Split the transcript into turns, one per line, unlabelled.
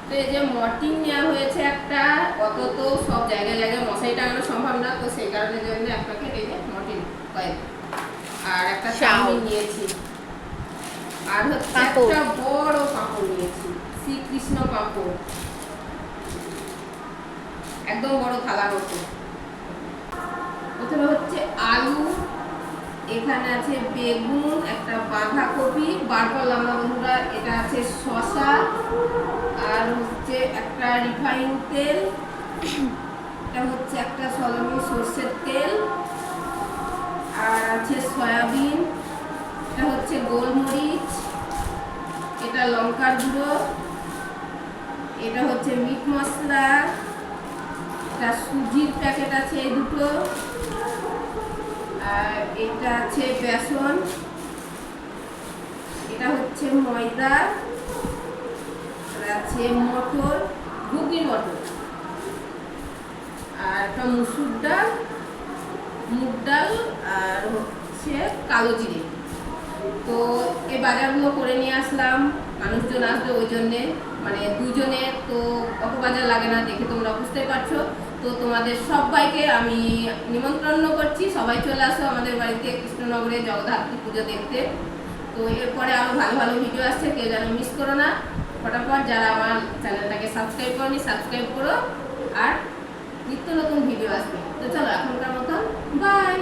তো এই যে মর্টিন নেওয়া হয়েছে একটা, অত তো সব জায়গায় জায়গায় মশারি টাঙানো সম্ভব না, তো সেই কারণের জন্য এক প্যাকেট এই যে মর্টিন কয়েক, আর একটা চাউমিন নিয়েছি, আর হচ্ছে একটা বড় পাঁপড় নিয়েছি, শ্রীকৃষ্ণ পাঁপড়, একদম বড় থালার মতো। প্রথমে হচ্ছে আলু, এখানে আছে বেগুন, একটা বাঁধাকপি, বার করলাম না বন্ধুরা, এটা আছে শসা, আর হচ্ছে একটা রিফাইন তেল, এটা হচ্ছে একটা সয়াবিন সর্ষের তেল, আর আছে সয়াবিন, এটা হচ্ছে গোলমরিচ, এটা লঙ্কার গুঁড়ো, এটা হচ্ছে মিট মশলা, এটা সুজির প্যাকেট আছে এই দুটো, আর এটা আছে বেসন, এটা হচ্ছে ময়দা, আর আছে মটর, ঘুগনি মটর, আর একটা মুসুর ডাল, মুগ ডাল, আর হচ্ছে কালো জিরে। তো এই বাজারগুলো করে নিয়ে আসলাম, মানুষজন আসবে ওই জন্যে, মানে দুজনে, তো অত বাজার লাগে না, দেখে তোমরা বুঝতে পারছো। তো তোমাদের সবাইকে আমি নিমন্ত্রণ করছি, সবাই চলে আসো আমাদের বাড়িতে কৃষ্ণনগরে জগদ্ধাত্রী পুজো দেখতে। তো এরপরে আরও ভালো ভালো ভিডিও আসছে, কেউ যেন মিস করো না। ফটাফট যারা আমার চ্যানেলটাকে সাবস্ক্রাইব করনি সাবস্ক্রাইব করো, আর নিত্য নতুন ভিডিও আসবে। তো চলো এখনকার মতন বাই।